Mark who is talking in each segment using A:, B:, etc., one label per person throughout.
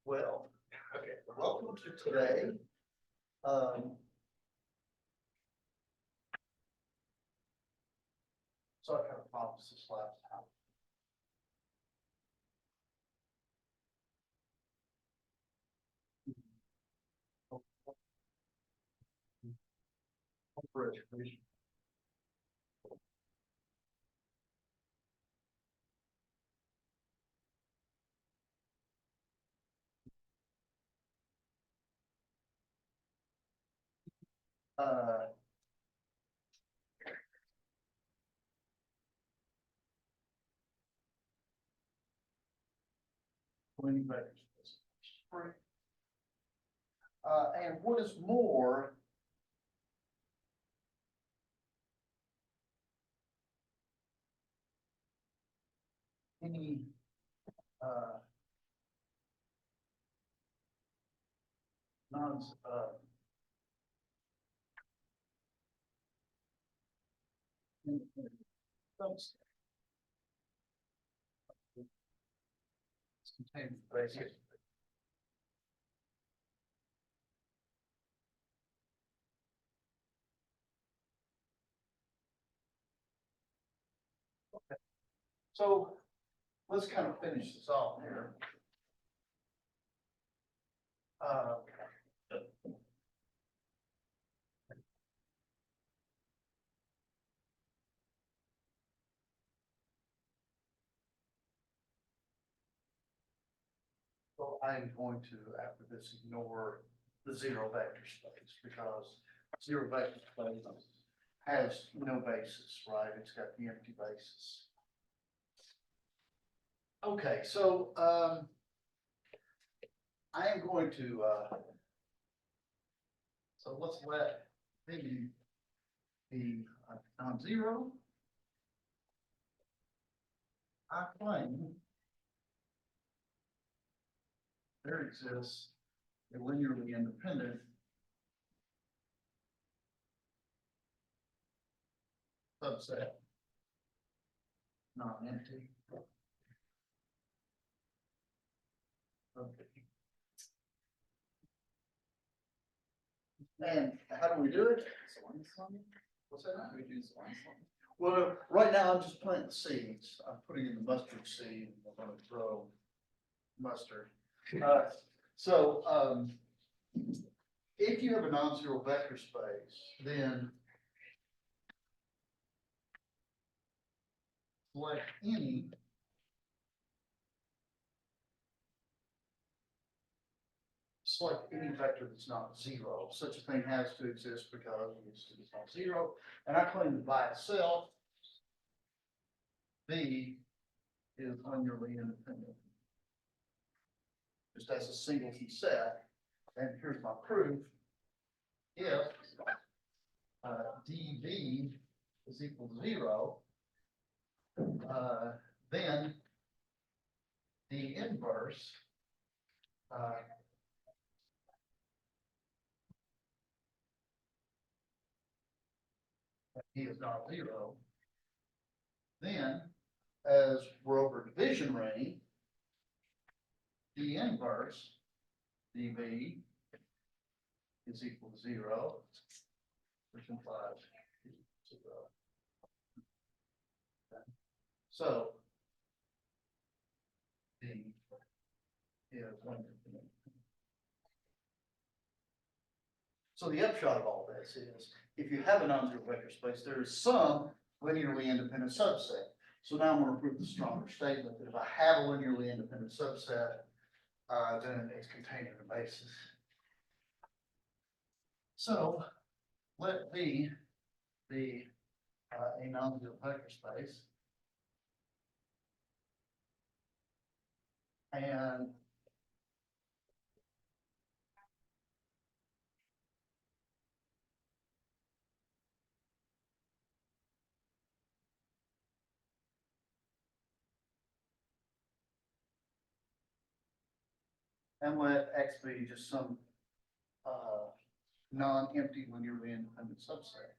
A: Well, okay, welcome to today. So I kind of promised this last time. For education. Uh, Winning vectors. And what is more, any non subset contains basic. Okay. So let's kind of finish this off here. So I'm going to, after this, ignore the zero vector space because zero vector space has no basis, right? It's got the empty basis. Okay, so I am going to so let's let maybe be non-zero. I claim there exists a linearly independent subset, non-empty. Okay. And how do we do it? What's that? We do well, right now I'm just planting seeds. I'm putting in the mustard seed. I'm going to grow mustard. So if you have a non-zero vector space, then select any vector that's not zero. Such a thing has to exist because it's not zero. And I claim that by itself, B is linearly independent. Just as a single set. And here's my proof. If dV is equal to 0, then the inverse D is not 0, then as we're over division ring, the inverse dV is equal to 0, which implies 0. Okay. So D is 1. So the upshot of all this is, if you have a non-zero vector space, there is some linearly independent subset. So now I'm going to prove the stronger statement that if I have a linearly independent subset, then it's contained in a basis. So let V be a non-zero vector space. And let X be just some non-empty linearly independent subset.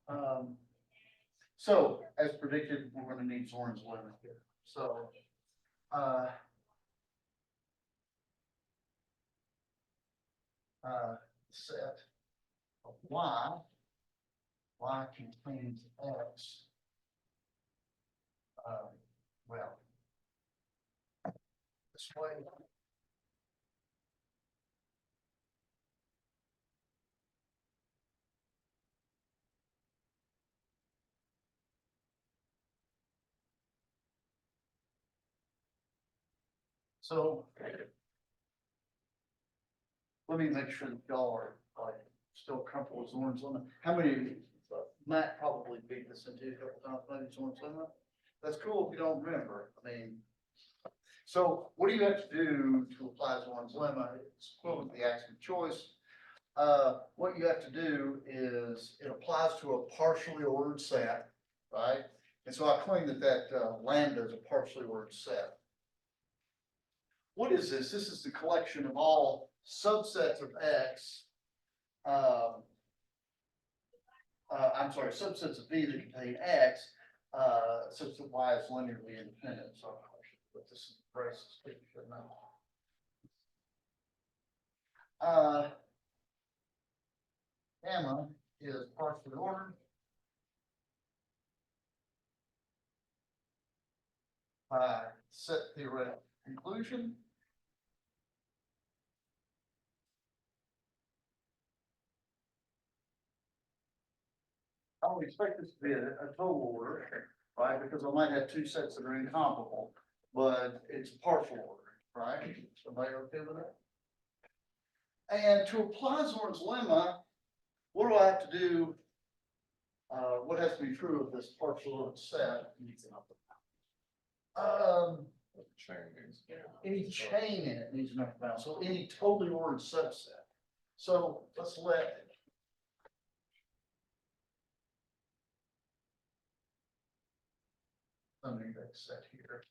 A: Okay. So as predicted, we're going to need Zorn's limit here. So set of y contains x, well, this way. So let me make sure that y'all are like still comfortable with Zorn's limit. How many of you, Matt probably beat this into you a couple times, maybe Zorn's limit? That's cool if you don't remember. I mean, so what do you have to do to apply Zorn's lemma? It's equivalent to the axiom of choice. What you have to do is it applies to a partially ordered set, right? And so I claim that lambda is a partially ordered set. What is this? This is the collection of all subsets of X. I'm sorry, subsets of V that contain X, such that Y is linearly independent. So I should put this in braces, shouldn't I? Gamma is partially ordered by set theoretical conclusion. I would expect this to be a total order, right? Because I might have two sets that are incomparable, but it's partial order, right? Somebody okay with that? And to apply Zorn's lemma, what do I have to do? What has to be true of this partial ordered set? Any chain in it needs an upper bound. So any totally ordered subset. So let's let index set here.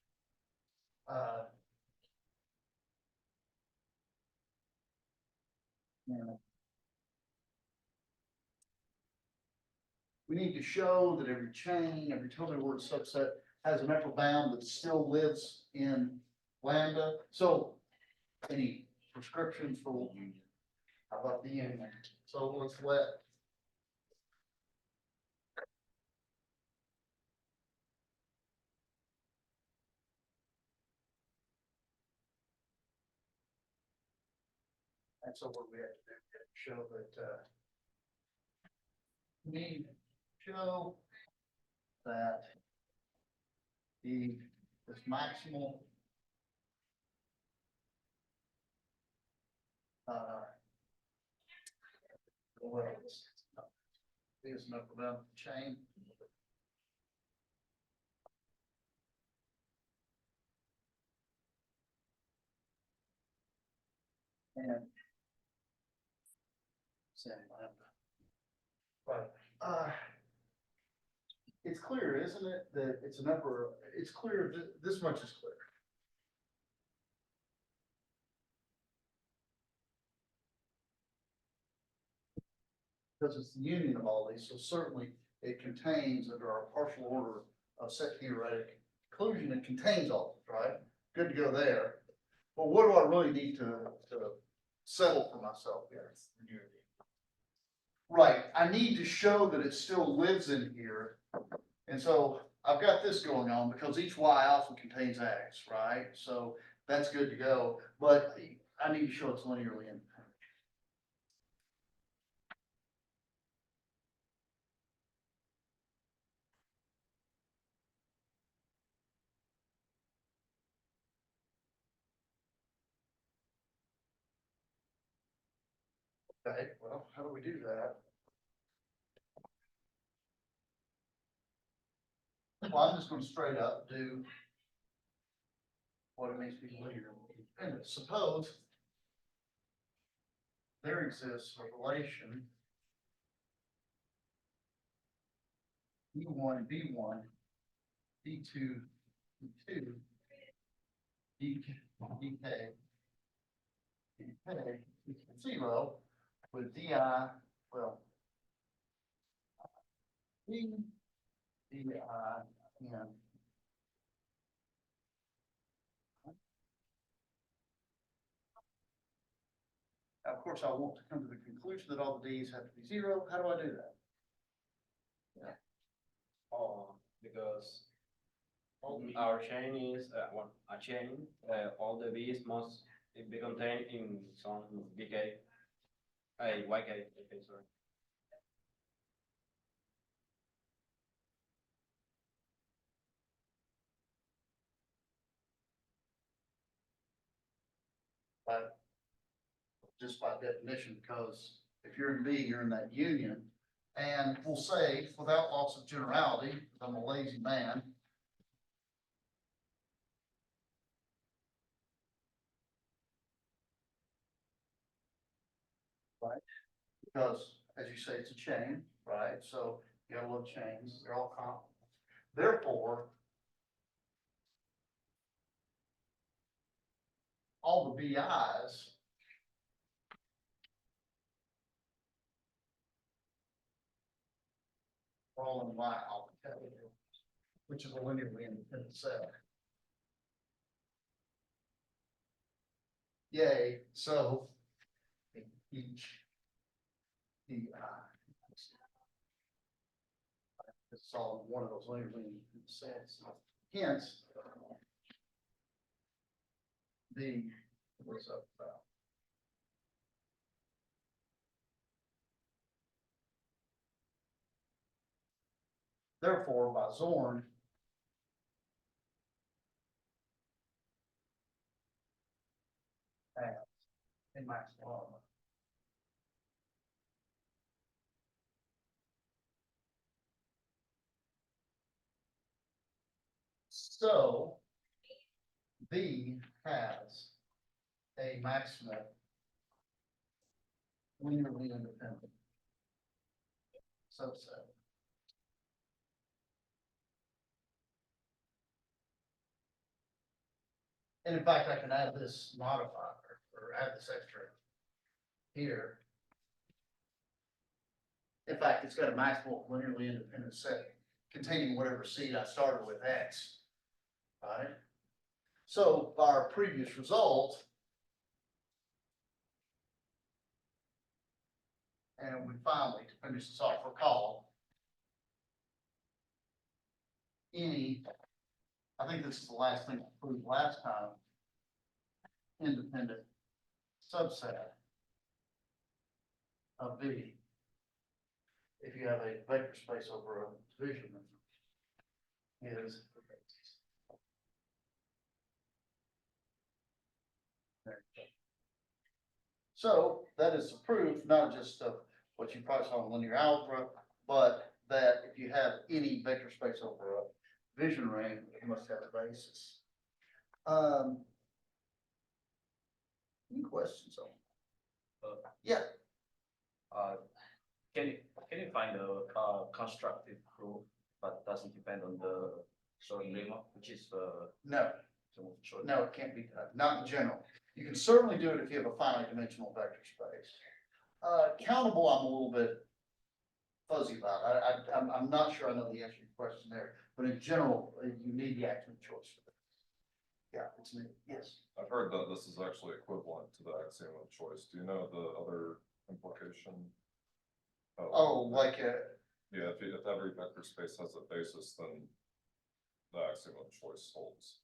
A: We need to show that every chain, every totally ordered subset has an upper bound that still lives in lambda. So any prescriptions for how about the union? So let's let and so what we have to do is show that we need to show that this maximal well, is an upper bound chain. And same lambda. Right. It's clear, isn't it, that it's an upper, it's clear, this much is clear. Because it's the union of all these, so certainly it contains, under our partial order of set theoretic conclusion, it contains all of it, right? Good to go there. But what do I really need to settle for myself here? Right, I need to show that it still lives in here. And so I've got this going on because each Y also contains X, right? So that's good to go, but I need to show it's linearly independent. Okay, well, how do we do that? Well, I'm just going to straight up do what it means to be linearly independent. Suppose there exists a relation E1, B1, B2, B2, DK, DK equals 0 with DI, well, D, DI, and course, I want to come to the conclusion that all the D's have to be zero. How do I do that?
B: Because our chain is a chain. All the B's must be contained in some BK, YK. Okay, sorry.
A: But just by definition, because if you're in B, you're in that union. And we'll say, without loss of generality, because I'm a lazy man, right? Because, as you say, it's a chain, right? So you gotta love chains, they're all common. Therefore, all the BIs are all in Y alpha, which is a linearly independent set. Yay, so each DI. It's all one of those linearly independent sets. Hence, the, what's up, therefore, by Zorn, in Max law. So B has a maximum linearly independent subset. And in fact, I can add this modifier or add this extra here. In fact, it's got a maximal linearly independent set containing whatever seed I started with X, right? So by our previous result, and we finally, to finish this off, recall any, I think this is the last thing I proved last time, independent subset of B. If you have a vector space over a division, is so that is the proof, not just of what you probably saw in linear algebra, but that if you have any vector space over a division ring, it must have a basis. Any questions on? Yeah.
C: Can you find a constructive proof but doesn't depend on the showing lemma, which is
A: No,
C: short?
A: no, it can't be done, not in general. You can certainly do it if you have a finite dimensional vector space. Countable, I'm a little bit fuzzy about. I'm not sure I know the answer to your question there, but in general, you need the axiom of choice for that. Yeah, it's needed. Yes.
D: I've heard that this is actually equivalent to the axiom of choice. Do you know the other implication?
A: Oh, like
D: yeah, if every vector space has a basis, then the axiom of choice holds.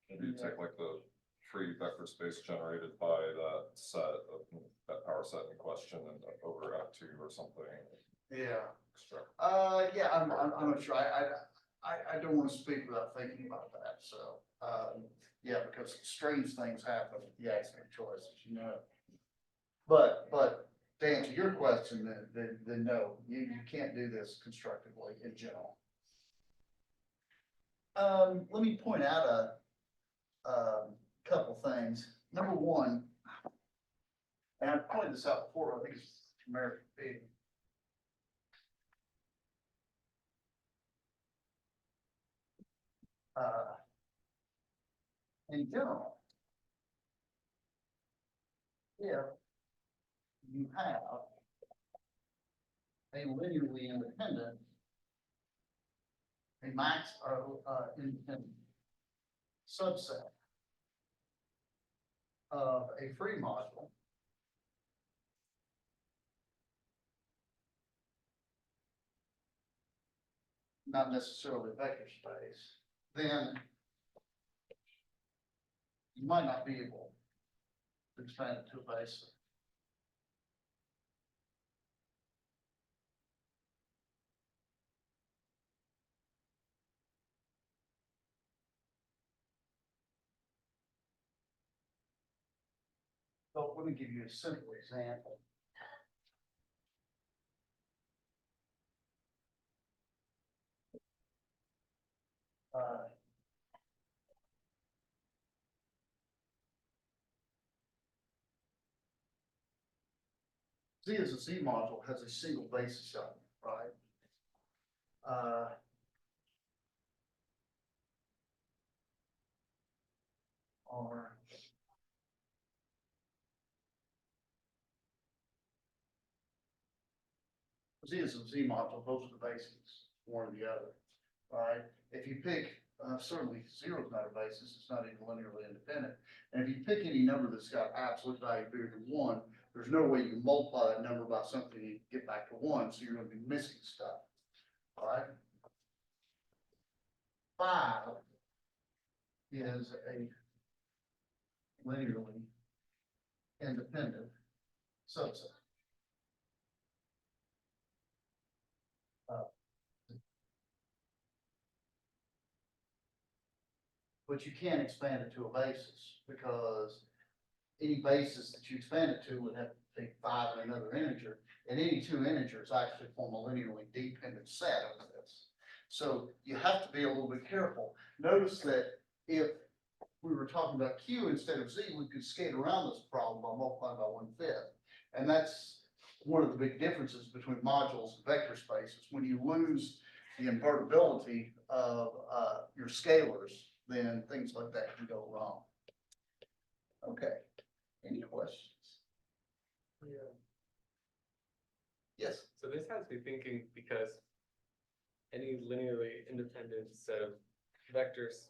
D: If you take like the free vector space generated by that set of that power set in question and over F2 or something.
A: yeah.
D: Extract.
A: Yeah, I'm not sure. I don't want to speak without thinking about that. So, yeah, because strange things happen with the axiom of choice, as you know. But to answer your question, then no, you can't do this constructively in general. Let me point out a couple things. Number one, and I've pointed this out before, I think it's American Big. In general, if you have a linearly independent, a max independent subset of a free module not necessarily a vector space, then you might not be able to expand it to a base. But let me give you a simple example. Uh, Z as a Z module has a single basis element, right? Or Z is a Z module, those are the basics, one or the other, right? If you pick, certainly zero is not a basis, it's not even linearly independent. And if you pick any number that's got absolute value bigger than one, there's no way you can multiply that number by something and get back to one, so you're gonna be missing stuff, right? 5 is a linearly independent subset. But you can't expand it to a basis, because any basis that you expand it to would have to take 5 and another integer, and any two integers actually form a linearly dependent set of this. So you have to be a little bit careful. Notice that if we were talking about Q instead of Z, we could skate around this problem by multiplying by 1/5. And that's one of the big differences between modules and vector spaces. When you lose the invertibility of your scalars, then things like that can go wrong. Okay, any questions?
E: Yeah.
A: Yes.
E: So this has me thinking, because any linearly independent set of vectors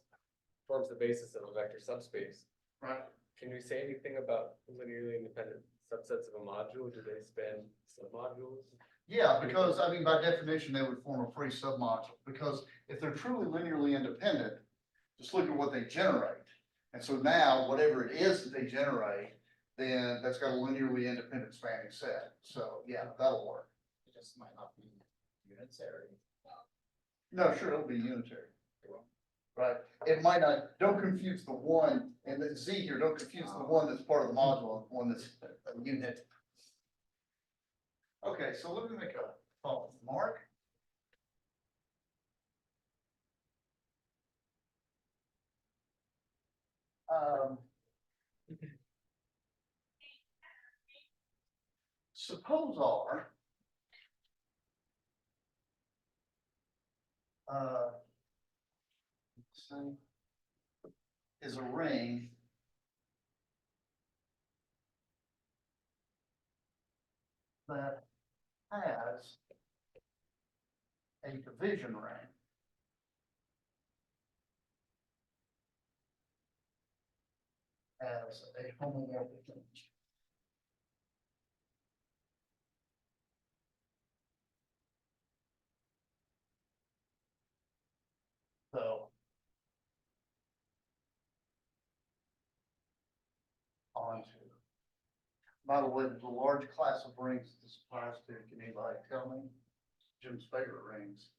E: forms the basis of a vector subspace.
A: Right.
E: Can we say anything about linearly independent subsets of a module? Do they span submodules?
A: Yeah, because I mean, by definition, they would form a free submodule, because if they're truly linearly independent, just look at what they generate. And so now, whatever it is that they generate, then that's got a linearly independent spanning set. So yeah, that'll work.
C: It just might not be unitary.
A: No, sure, it'll be unitary. Right, it might not, don't confuse the one and the Z here, don't confuse the one that's part of the module and the one that's a unit. Okay, so let me make a follow mark. Suppose R say, is a ring that has a division ring. As a homomorphic image. So on to, by the way, there's a large class of rings that this applies to. Can anybody tell me? Jim's favorite rings.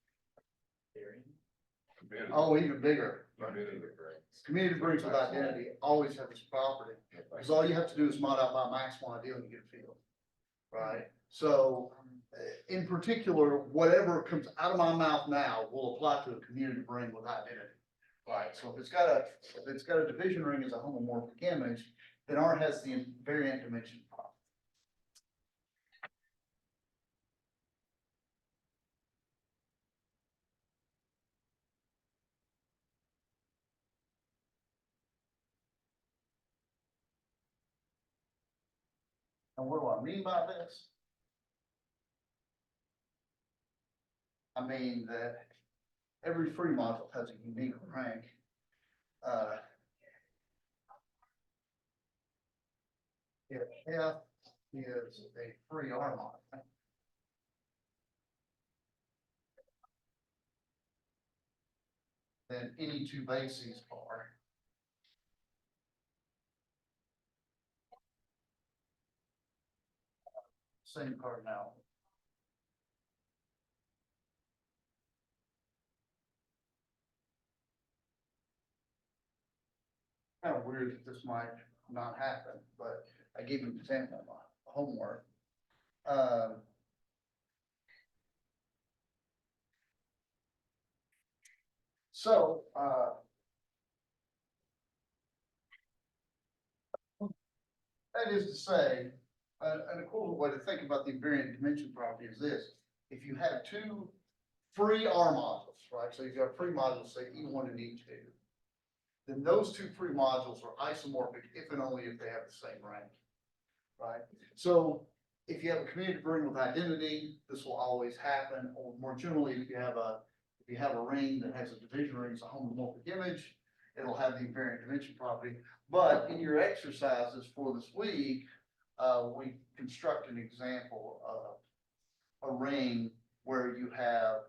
D: Community.
A: Oh, even bigger.
D: Community rings.
A: Community rings with identity always have this property, because all you have to do is mod out by maximal ideal and you get a field. Right? So in particular, whatever comes out of my mouth now will apply to a community ring with identity. Right? So if it's got a division ring as a homomorphic image, then R has the invariant dimension property. And what do I mean by this? I mean that every free module has a unique rank. if F is a free R mod, then any two bases are same cardinality. Kind of weird that this might not happen, but I gave you an example of my homework. So, that is to say, an equivalent way to think about the invariant dimension property is this. If you have two free R modules, right? So you've got free modules, say E1 and E2. Then those two free modules are isomorphic if and only if they have the same rank, right? So if you have a commutative ring with identity, this will always happen, or more generally, if you have a ring that has a division ring, it's a homomorphic image, it'll have the invariant dimension property. But in your exercises for this week, we construct an example of a ring where you have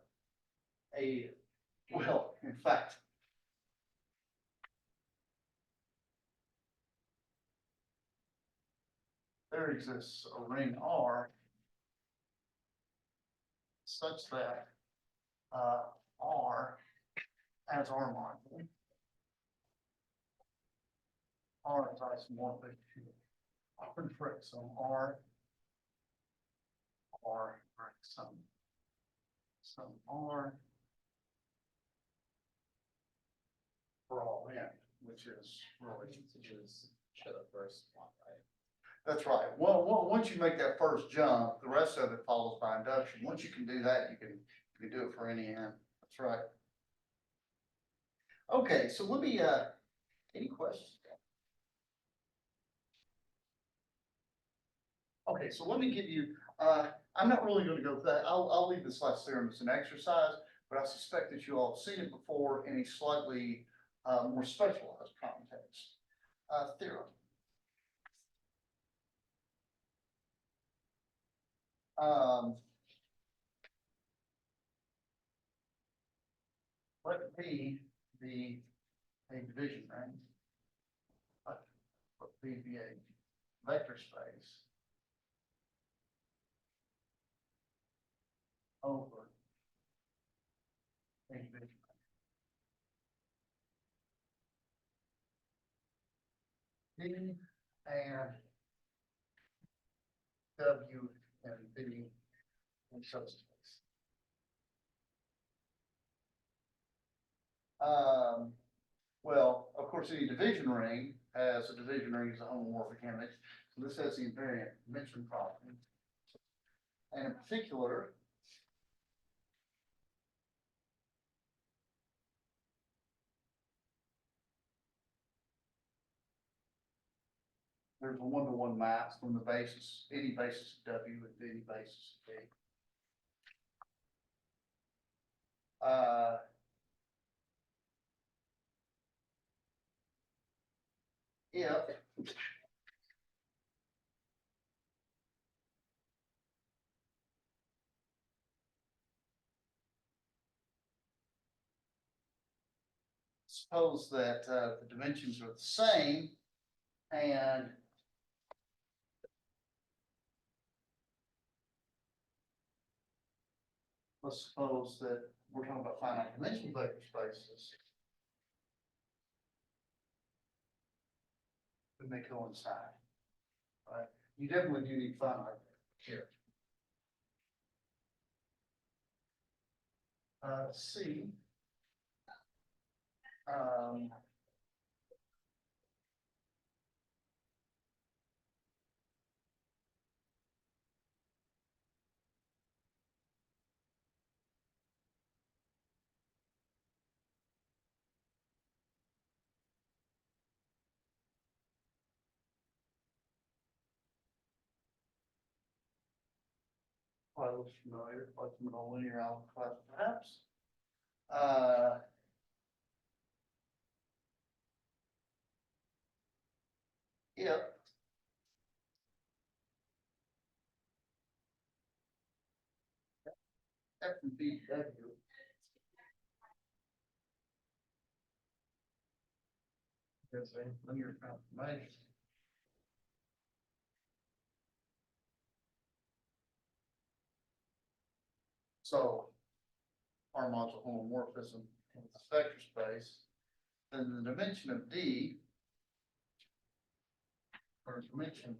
A: well, in fact, there exists a ring R such that R as R module. R is isomorphic to R break some R break some R for all in, which is really.
E: Just show the first one, right?
A: That's right. Well, once you make that first jump, the rest of it follows by induction. Once you can do that, you can do it for any n. That's right. Okay, so let me, any questions? Okay, so let me give you, I'm not really gonna go with that. I'll leave this last theorem as an exercise, but I suspect that you all have seen it before in a slightly, more specialized context. Theorem. Let B be a division ring. Let B be a vector space over a division ring. D and W and B in subspace. Well, of course, any division ring has a division ring as a homomorphic image. So this has the invariant dimension property. And in particular, there's a one-to-one map from the basis, any basis of W and any basis of B. If suppose that the dimensions are the same and let's suppose that we're talking about finite dimensional vector spaces. Then they coincide, right? You definitely do need finite here. C. Probably looks familiar, like from an linear algebra class, perhaps. If F and B W. There's a linear transformation. So our module homomorphism in the vector space, then the dimension of D, or dimension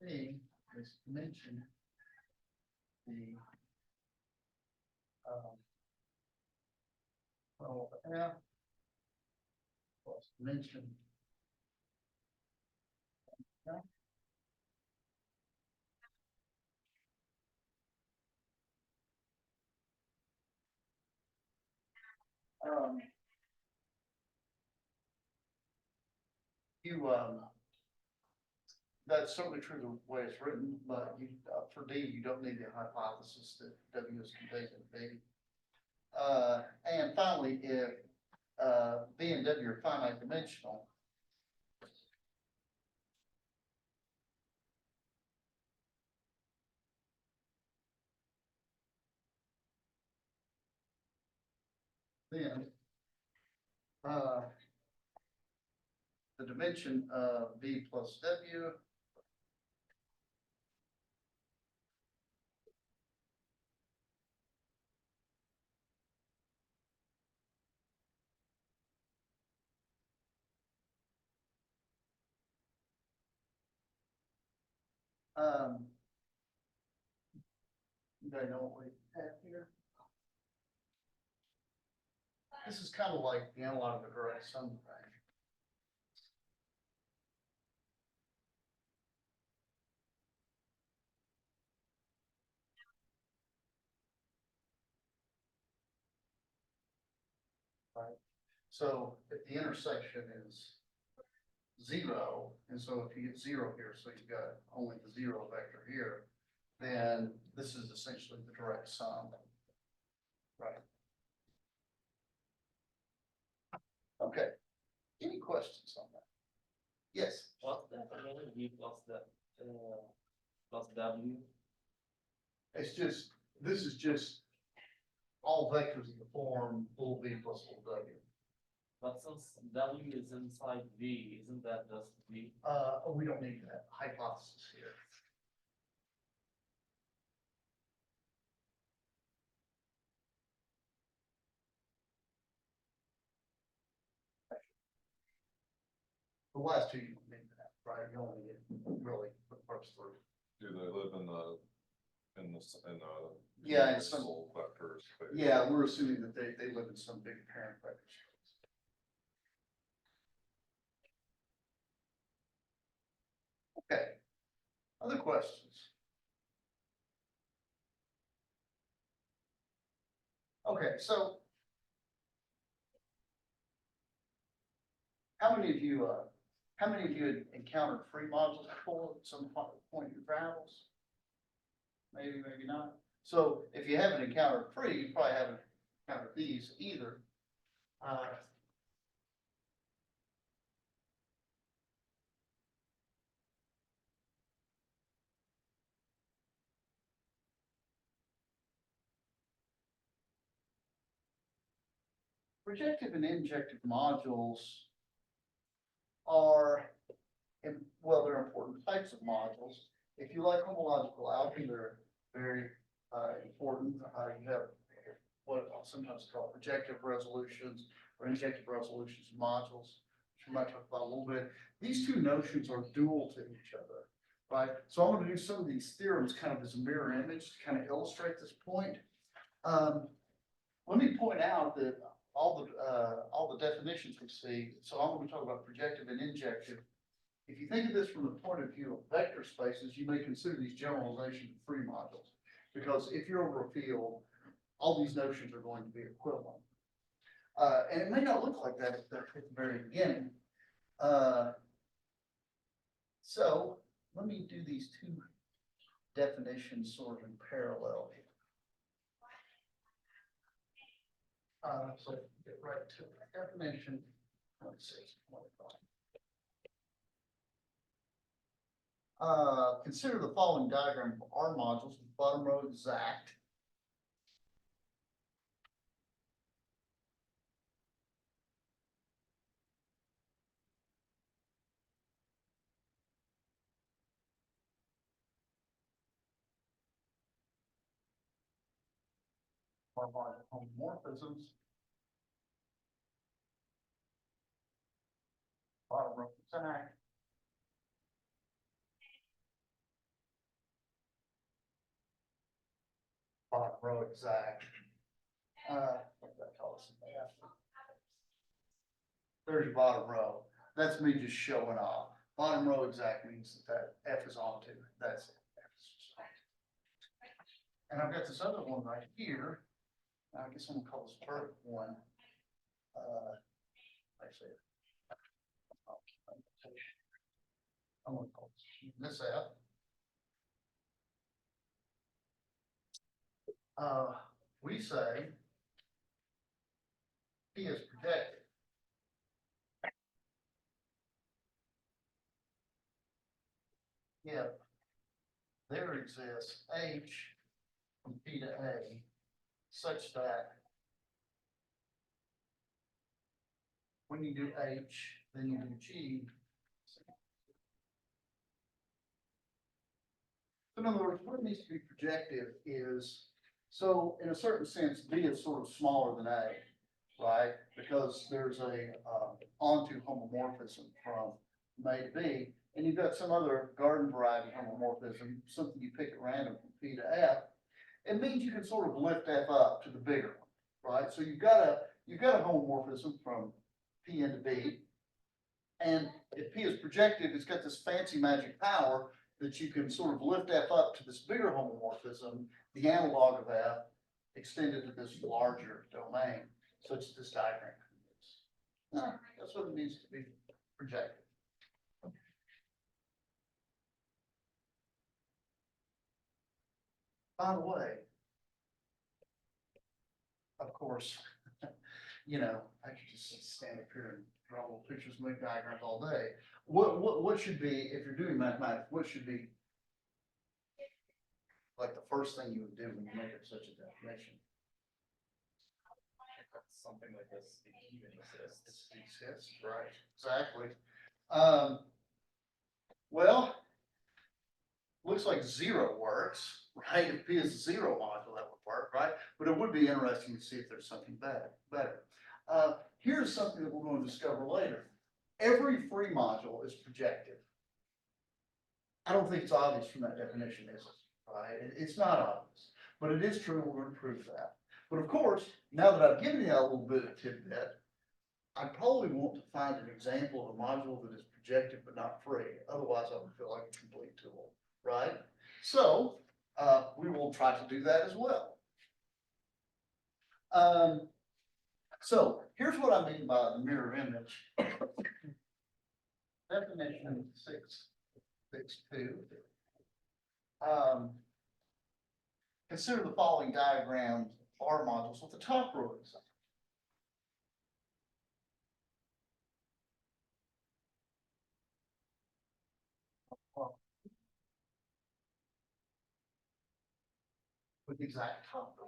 A: D is dimension the well, F plus dimension. Um, that's certainly true the way it's written, but you, for D, you don't need the hypothesis that W is contained in B. And finally, if, B and W are finite dimensional, then, the dimension of B plus W you guys know what we have here? This is kind of like the analog of a direct sum thing. Right, so if the intersection is zero, and so if you get zero here, so you've got only the zero vector here, then this is essentially the direct sum. Right. Okay, any questions on that? Yes,
C: What's that again? V plus the, plus W?
A: it's just, this is just all vectors in the form full V plus full W.
C: But since W is inside V, isn't that just V?
A: We don't need that hypothesis here. The last two you don't need that, right? You only get really the first three.
D: Do they live in the, in the?
A: Yeah, in some-
D: universal vector space?
A: Yeah, we're assuming that they live in some big parent vector space. Okay, other questions? Okay, so how many of you had encountered free modules before at some point in your travels? Maybe, maybe not. So if you haven't encountered free, you probably haven't encountered these either. Projective and injective modules are, well, they're important types of modules. If you like homological algebra, they're very important. You have what I'll sometimes call projective resolutions or injective resolutions modules, which we might talk about a little bit. These two notions are dual to each other, right? So I'm going to do some of these theorems kind of as a mirror image to kind of illustrate this point. Let me point out that all the definitions we see, so I'm going to talk about projective and injective. If you think of this from the point of view of vector spaces, you may consider these generalizations of free modules, because if you're over a field, all these notions are going to be equivalent. And it may not look like that at the very beginning. So let me do these two definitions sort of in parallel here. So get right to the definition. Let's see. Consider the following diagram for R modules, bottom row exact, our homomorphisms. Bottom row exact. Bottom row exact. What did I call this? There's your bottom row. That's me just showing off. Bottom row exact means that F is onto. That's it. F is just onto. And I've got this other one right here. I guess I'm gonna call this first one. Actually, I'm gonna call this F. We say P is projected. If there exists H from P to A such that when you do H, then you do G. In other words, what it needs to be projective is, so in a certain sense, B is sort of smaller than A, right? Because there's a onto homomorphism from A to B, and you've got some other garden variety homomorphism, something you pick at random from P to F. It means you can sort of lift F up to the bigger one, right? So you've got a homomorphism from P into B, and if P is projective, it's got this fancy magic power that you can sort of lift F up to this bigger homomorphism, the analog of F, extended to this larger domain, such as this diagram. That's what it needs to be projected. By the way, of course, you know, I could just stand up here and draw little pictures, make diagrams all day. What should be, if you're doing mathematics, what should be like the first thing you would do when you make up such a definition?
C: Something like this, it even exists.
A: It exists, right? Exactly. Well, looks like zero works, right? If P is a zero module, that would work, right? But it would be interesting to see if there's something better. Here's something that we're going to discover later. Every free module is projective. I don't think it's obvious from that definition, is it? Right? It's not obvious, but it is true. We're going to prove that. But of course, now that I've given you that little bit of tidbit, I probably want to find an example of a module that is projective but not free. Otherwise, I would feel like a complete tool, right? So we will try to do that as well. So here's what I mean by the mirror image. Definition 6.6.2. Consider the following diagram R modules with the top row example. With the exact top row.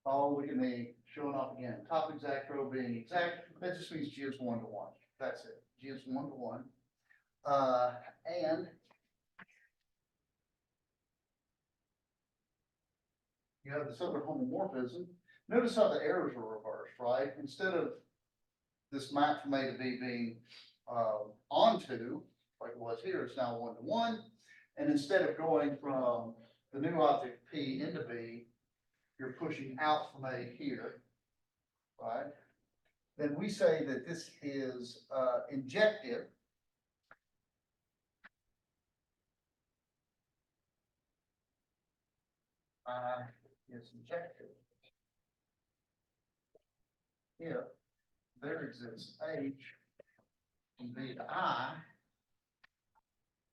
A: Oh, look at me showing off again. Top exact row being exact. That just means G is 1 to 1. That's it. G is 1 to 1. And you have this other homomorphism. Notice how the errors are reversed, right? Instead of this map from A to B being onto, like it was here, it's now 1 to 1. And instead of going from the new object P into B, you're pushing out from A here, right? Then we say that this is injective. Is injective. If there exists H from B to I,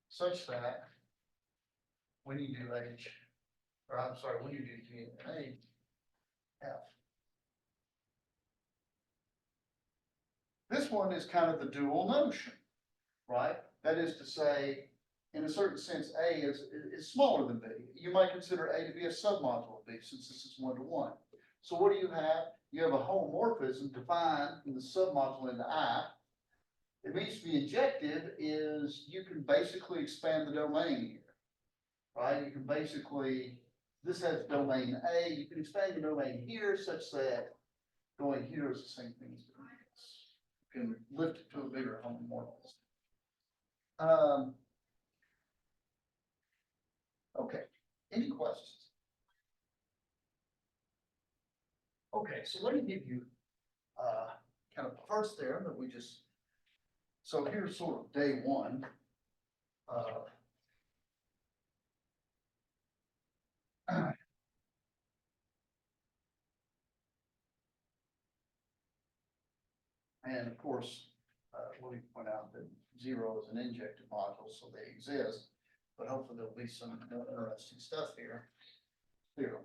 A: such that when you do H, or I'm sorry, when you do G and H, F. This one is kind of the dual notion, right? That is to say, in a certain sense, A is smaller than B. You might consider A to be a submodule of B since this is 1-to-1. So what do you have? You have a homomorphism defined in the submodule into I. It means to be injective is you can basically expand the domain here, right? You can basically, this has domain A, you can expand the domain here such that going here is the same thing as doing this. You can lift it to a bigger homomorphism. Okay, any questions? Okay, so let me give you, kind of the first theorem that we just, so here's sort of day one. And of course, let me point out that 0 is an injective module, so they exist, but hopefully there'll be some interesting stuff here. Here.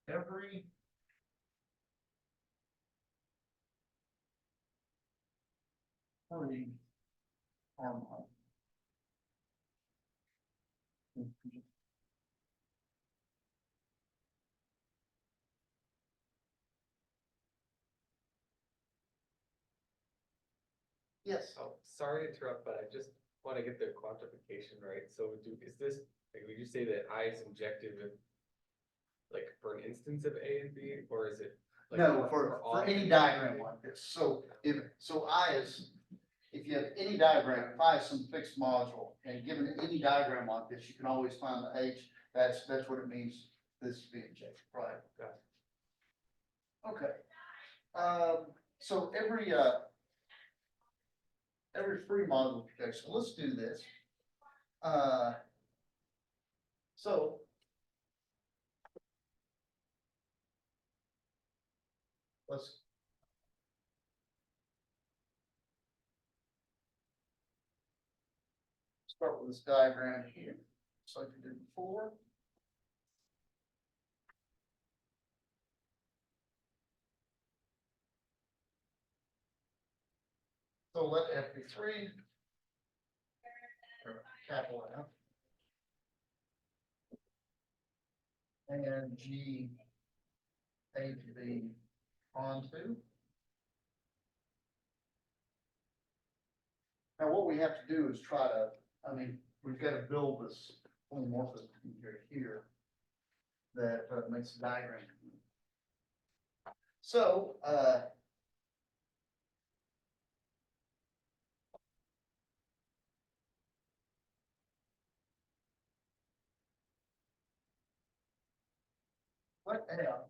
A: Every free hormone. Yes,
E: Oh, sorry to interrupt, but I just want to get the quantification right. So is this, like, would you say that I is injective in, like, for an instance of A and B, or is it? Like,
A: no,
E: all
A: for any
E: things?
A: diagram like this. So I is, if you have any diagram, if I is some fixed module, and given any diagram like this, you can always find the H. That's what it means, this to be injective, right?
E: Got
A: Okay. So every free module projection, let's do this. So let's start with this diagram here, just like we did before. So let F be 3, or capital F, and G A to be onto. Now, what we have to do is try to, we've got to build this homomorphism here that makes the diagram. So, let F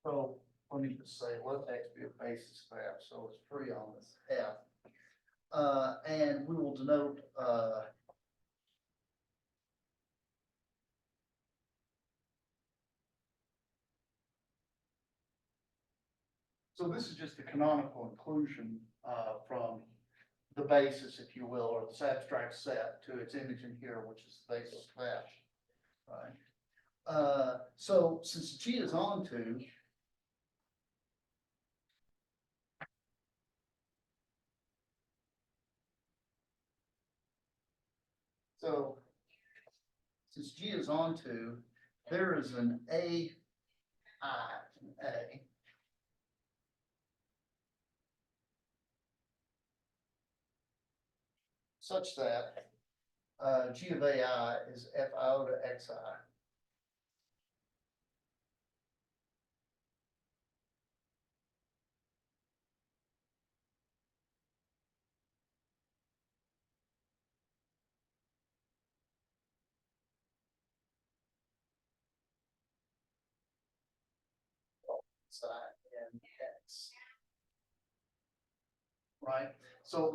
A: so let me just say, let X be a basis of F, so it's free on this F. And we will denote, so this is just the canonical inclusion, from the basis, if you will, or this abstract set to its image in here, which is the basis of F, right? So since G is onto, so since G is onto, there is an A, such that G of AI is F iota Xi. Psi and X. Right, so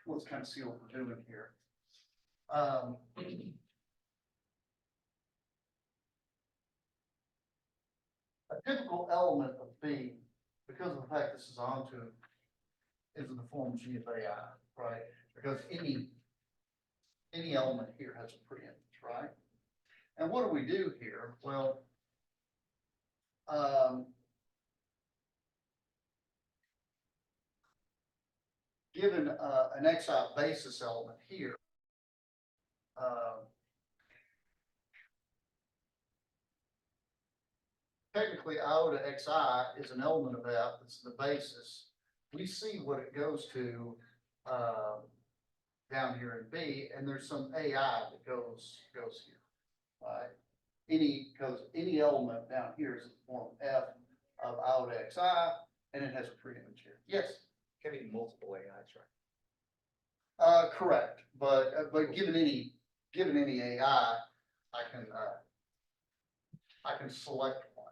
A: let's kind of see what we're doing here. A typical element of B because of the fact this is onto, is in the form G of AI, right? Because any element here has a preimage, right? And what do we do here? Well, given an xi basis element here, technically iota xi is an element of F, it's the basis. We see what it goes to down here in B, and there's some AI that goes here, right? Because any element down here is in the form F of iota xi, and it has a preimage here. Yes?
E: Can be multiple AIs, right?
A: Correct, but given any AI, I can select one.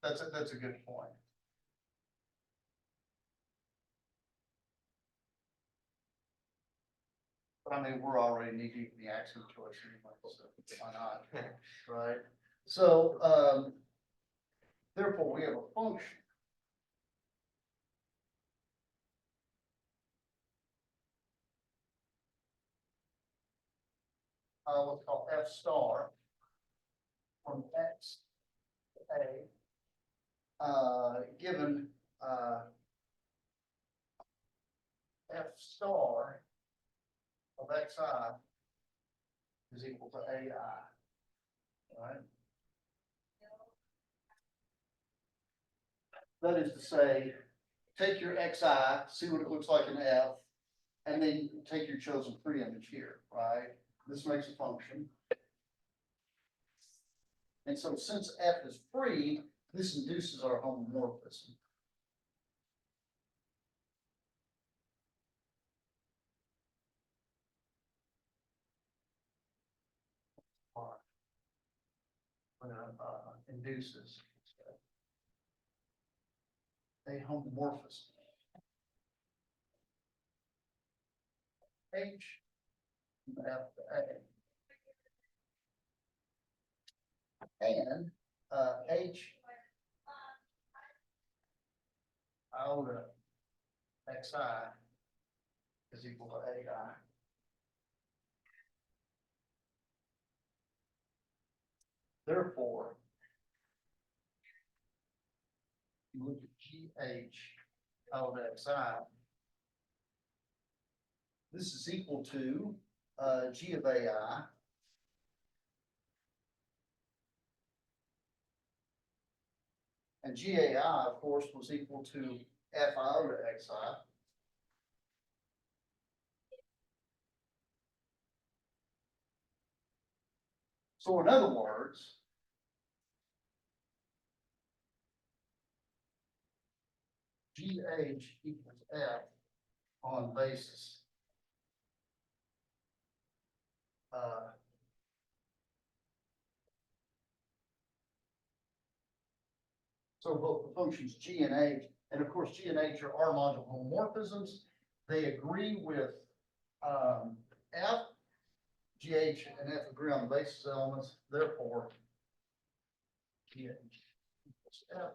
A: So that's a good point. But I mean, we're already knee deep in the axiom choice anyway, so why not, right? So, therefore, we have a function. What's called f star from x to a, given f star of xi is equal to AI, right? That is to say, take your xi, see what it looks like in f, and then take your chosen preimage here, right? This makes a function. And so since f is free, this induces our homomorphism. Induces a homomorphism. H from F to A. And H iota xi is equal to AI. Therefore, you look at GH iota xi. This is equal to G of AI and GAI, of course, was equal to F iota xi. So in other words, GH equals F on basis so both the functions G and H, and of course G and H are R module homomorphisms. They agree with F. GH and F agree on the basis elements, therefore GH equals F.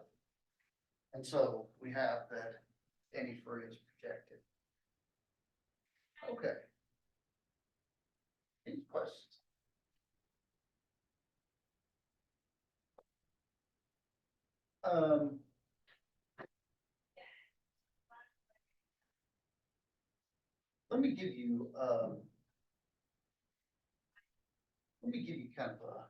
A: And so we have that any free is projected. Okay. Any questions? Let me give you kind of a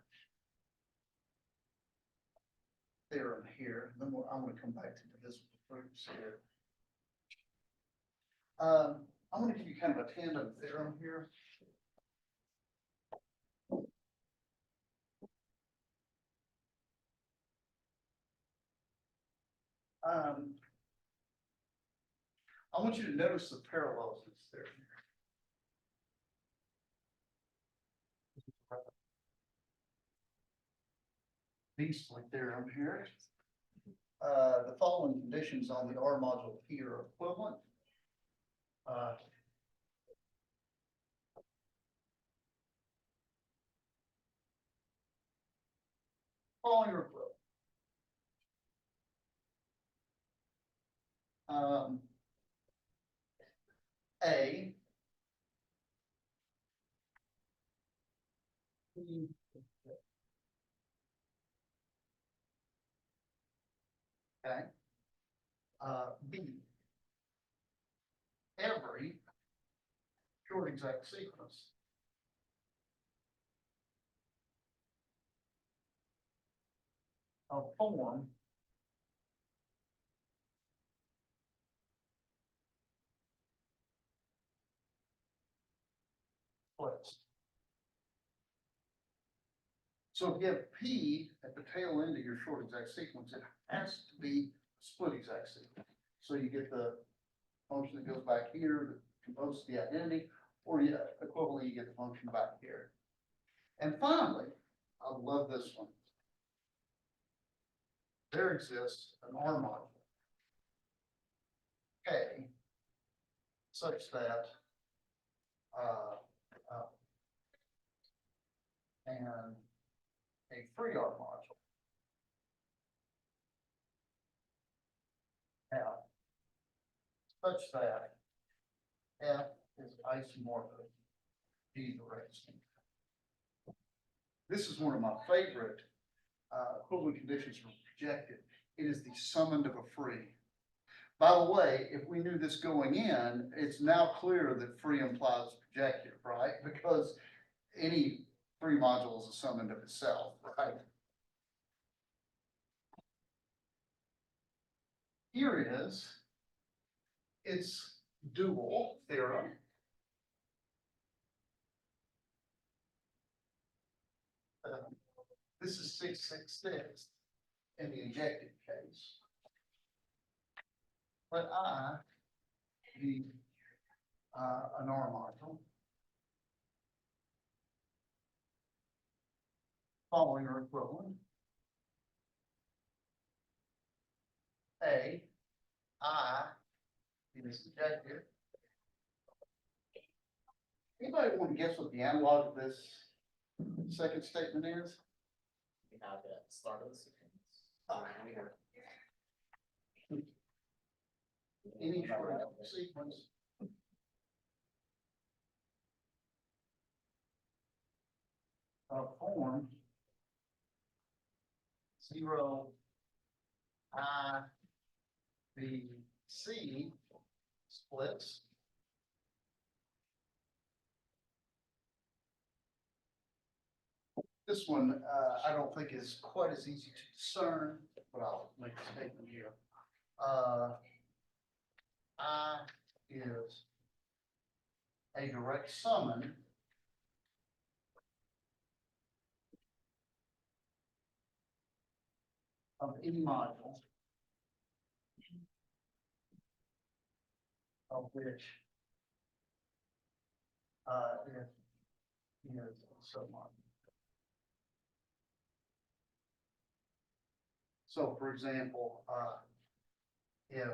A: theorem here. Then I'm going to come back to divisible proofs here. I'm going to give you kind of a tandem theorem here. I want you to notice the parallels in this theorem here. Beastly theorem here. the following conditions on the R module P are equivalent. Following are equivalent. A. Okay. B. Every short exact sequence of form splits. So if you have P at the tail end of your short exact sequence, it has to be split exact sequence. So you get the function that goes back here that composes the identity, or you equivalently, you get the function back here. And finally, I love this one. There exists an R module K such that and a free R module F such that F is isomorphic D direction. This is one of my favorite equivalent conditions for projective. It is the summand of a free. By the way, if we knew this going in, it's now clear that free implies projective, right? Because any free module is a summand of itself, right? Here is its dual theorem. This is 666 in the injective case. Let I be an R module. Following are equivalent. A, I is injective. Anybody want to guess what the analog of this second statement is?
C: We have it at the start of the sequence.
A: Any short sequence. Of form 0, I, B, C splits. This one, I don't think is quite as easy to discern, but I'll make a statement here. I is a direct summand of any module of which it is a submodule. So for example, if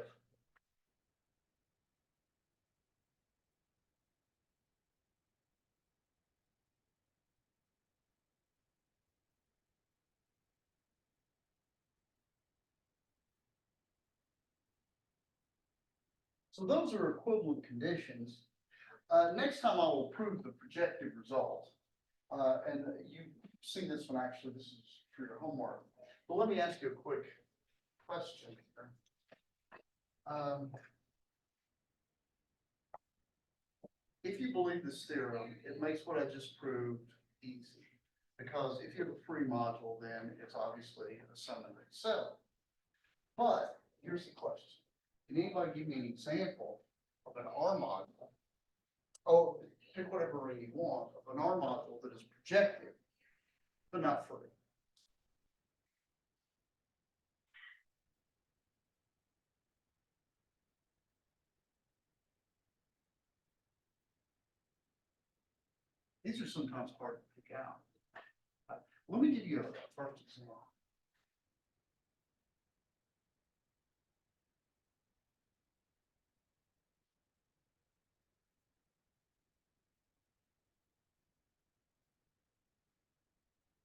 A: so those are equivalent conditions. Next time I will prove the projective result. And you see this one, actually, this is for your homework. But let me ask you a quick question here. If you believe this theorem, it makes what I just proved easy. Because if you have a free module, then it's obviously a summand itself. But here's the question. Can anybody give me an example of an R module? Oh, pick whatever ring you want, of an R module that is projective, but not free. These are sometimes hard to pick out. Let me give you a first example.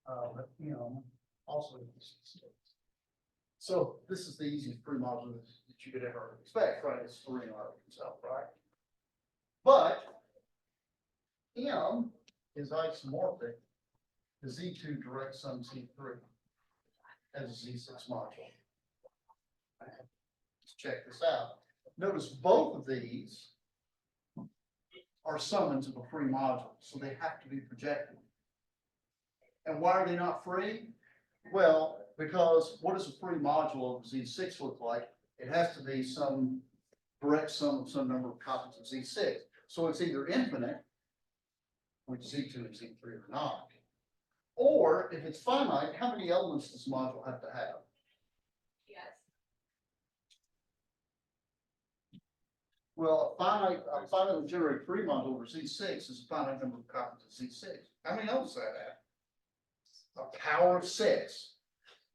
A: but, you know, also. So this is the easiest free module that you could ever expect, right? It's three articles itself, right? But M is isomorphic to Z2 direct sum Z3 as a Z6 module. Let's check this out. Notice both of these are summons of a free module, so they have to be projected. And why are they not free? Well, because what does a free module of Z6 look like? It has to be some direct sum of some number of copies of Z6. So it's either infinite, which Z2 and Z3 are not, or if it's finite, how many elements does the module have to have?
F: Yes.
A: Well, a finitely generated free module over Z6 is a finite number of copies of Z6. How many elements does that have? A power of 6.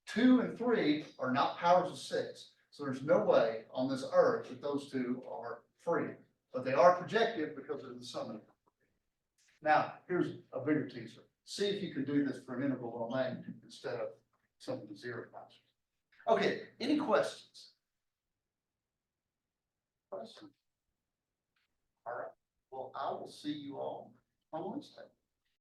A: 2 and 3 are not powers of 6. So there's no way on this earth that those two are free, but they are projective because of the summing. Now, here's a bigger teaser. See if you can do this for an integral domain instead of something with zero functions. Okay, any questions? Questions? All right, well, I will see you all on Wednesday.